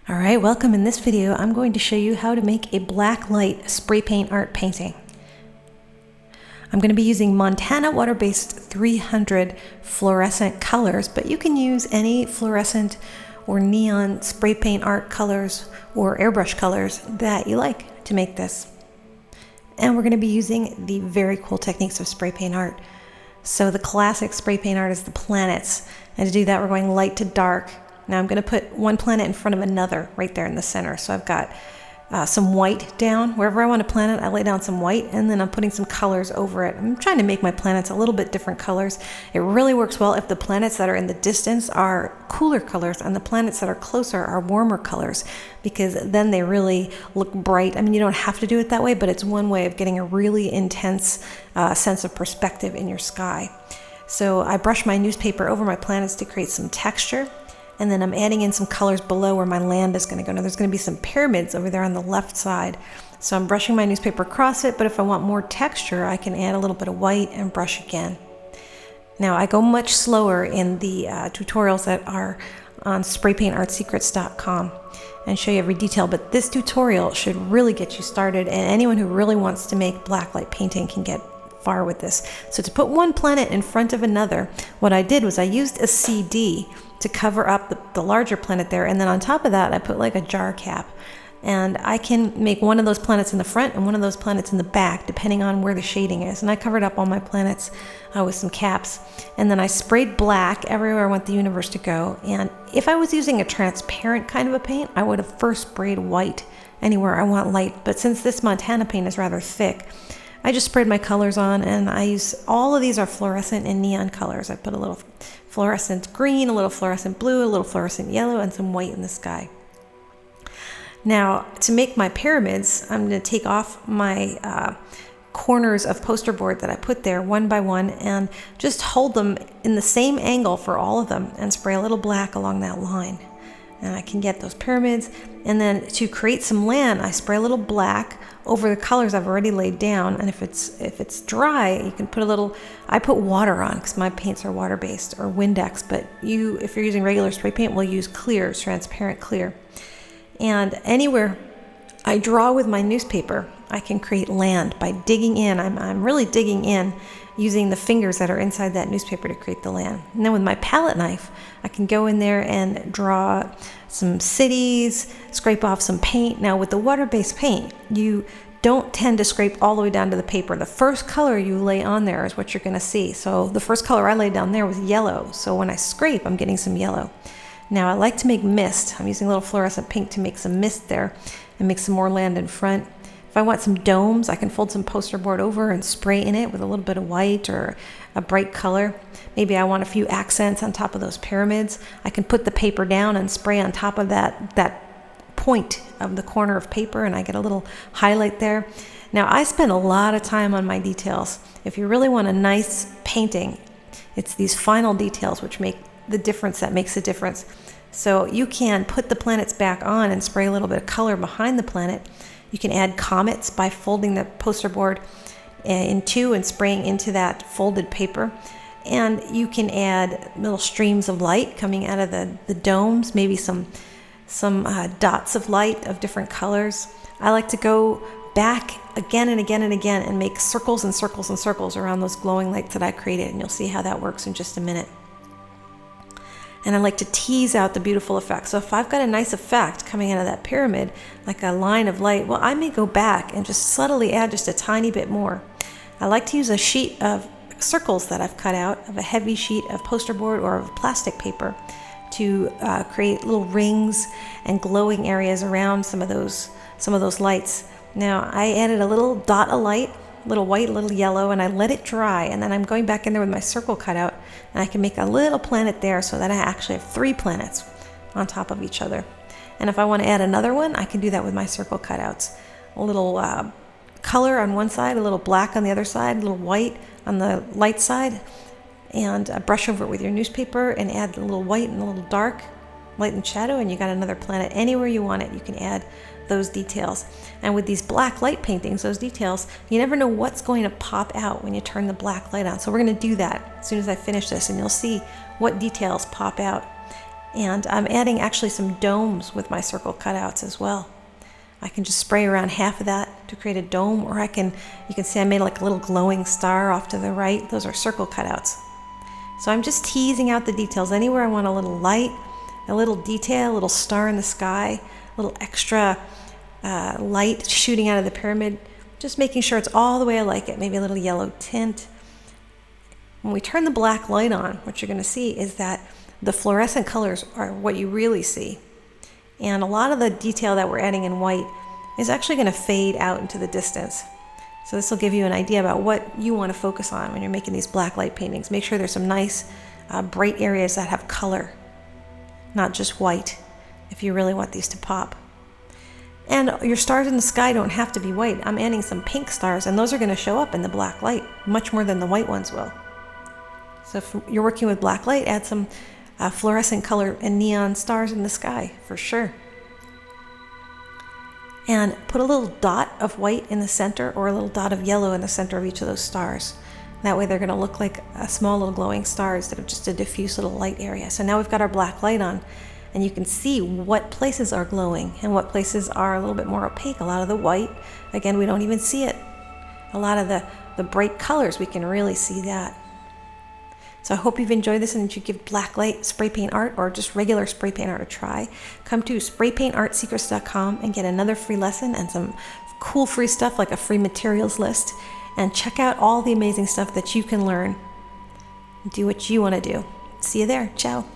All right, welcome. In this video, I'm going to show you how to make a black light spray paint art painting. I'm going to be using Montana water-based 300 fluorescent colors, but you can use any fluorescent or neon spray paint art colors or airbrush colors that you like to make this. And we're going to be using the very cool techniques of spray paint art. So the classic spray paint art is the planets, and to do that we're going light to dark. Now I'm going to put one planet in front of another right there in the center. So I've got some white down. Wherever I want a planet, I lay down some white, and then I'm putting some colors over it. I'm trying to make my planets a little bit different colors. It really works well if the planets that are in the distance are cooler colors and the planets that are closer are warmer colors, because then they really look bright. I mean, you don't have to do it that way, but it's one way of getting a really intense sense of perspective in your sky. So I brush my newspaper over my planets to create some texture. And then I'm adding in some colors below where my land is going to go. Now there's going to be some pyramids over there on the left side. So I'm brushing my newspaper across it, but if I want more texture, I can add a little bit of white and brush again. Now I go much slower in the tutorials that are on spraypaintartsecrets.com and show you every detail, but this tutorial should really get you started, and anyone who really wants to make blacklight painting can get far with this. So to put one planet in front of another, what I did was I used a CD to cover up the larger planet there, and then on top of that I put like a jar cap, and I can make one of those planets in the front and one of those planets in the back depending on where the shading is. And I covered up all my planets with some caps, and then I sprayed black everywhere I want the universe to go. And if I was using a transparent kind of a paint, I would have first sprayed white anywhere I want light, but since this Montana paint is rather thick, I just sprayed my colors on, and I use, all of these are fluorescent and neon colors. I put a little fluorescent green, a little fluorescent blue, a little fluorescent yellow, and some white in the sky. Now, to make my pyramids, I'm going to take off my corners of poster board that I put there one by one and just hold them in the same angle for all of them and spray a little black along that line. And I can get those pyramids. And then to create some land, I spray a little black over the colors I've already laid down. And if it's dry, you can put a little, I put water on because my paints are water-based, or Windex, but if you're using regular spray paint, we'll use clear, transparent clear. And anywhere I draw with my newspaper, I can create land by digging in. I'm really digging in using the fingers that are inside that newspaper to create the land. And then with my palette knife, I can go in there and draw some cities, scrape off some paint. Now with the water-based paint, you don't tend to scrape all the way down to the paper. The first color you lay on there is what you're going to see. So the first color I laid down there was yellow. So when I scrape, I'm getting some yellow. Now I like to make mist. I'm using a little fluorescent pink to make some mist there and make some more land in front. If I want some domes, I can fold some poster board over and spray in it with a little bit of white or a bright color. Maybe I want a few accents on top of those pyramids. I can put the paper down and spray on top of that point of the corner of paper, and I get a little highlight there. Now I spend a lot of time on my details. If you really want a nice painting, it's these final details which make the difference, that makes a difference. So you can put the planets back on and spray a little bit of color behind the planet. You can add comets by folding the poster board in two and spraying into that folded paper. And you can add little streams of light coming out of the domes, maybe some dots of light of different colors. I like to go back again and again and again and make circles and circles and circles around those glowing lights that I created, and you'll see how that works in just a minute. And I like to tease out the beautiful effect. So if I've got a nice effect coming out of that pyramid, like a line of light, well, I may go back and just subtly add just a tiny bit more. I like to use a sheet of circles that I've cut out of a heavy sheet of poster board or of plastic paper to create little rings and glowing areas around some of those lights. Now I added a little dot of light, little white, little yellow, and I let it dry, and then I'm going back in there with my circle cutout, and I can make a little planet there so that I actually have 3 planets on top of each other. And if I want to add another one, I can do that with my circle cutouts. A little color on one side, a little black on the other side, a little white on the light side, and brush over it with your newspaper and add a little white and a little dark, light and shadow, and you got another planet. Anywhere you want it, you can add those details. And with these black light paintings, those details, you never know what's going to pop out when you turn the black light on. So we're going to do that as soon as I finish this, and you'll see what details pop out. And I'm adding actually some domes with my circle cutouts as well. I can just spray around half of that to create a dome, or you can see I made like a little glowing star off to the right. Those are circle cutouts. So I'm just teasing out the details. Anywhere I want a little light, a little detail, a little star in the sky, a little extra light shooting out of the pyramid, just making sure it's all the way I like it. Maybe a little yellow tint. When we turn the black light on, what you're going to see is that the fluorescent colors are what you really see. And a lot of the detail that we're adding in white is actually going to fade out into the distance. So this will give you an idea about what you want to focus on when you're making these black light paintings. Make sure there's some nice bright areas that have color, not just white, if you really want these to pop. And your stars in the sky don't have to be white. I'm adding some pink stars, and those are going to show up in the black light much more than the white ones will. So if you're working with black light, add some fluorescent color and neon stars in the sky for sure. And put a little dot of white in the center or a little dot of yellow in the center of each of those stars. That way they're going to look like a small little glowing star instead of just a diffuse little light area. So now we've got our black light on, and you can see what places are glowing and what places are a little bit more opaque. A lot of the white, again, we don't even see it. A lot of the bright colors, we can really see that. So I hope you've enjoyed this and that you give black light spray paint art or just regular spray paint art a try. Come to spraypaintartsecrets.com and get another free lesson and some cool free stuff like a free materials list. And check out all the amazing stuff that you can learn. Do what you want to do. See you there. Ciao.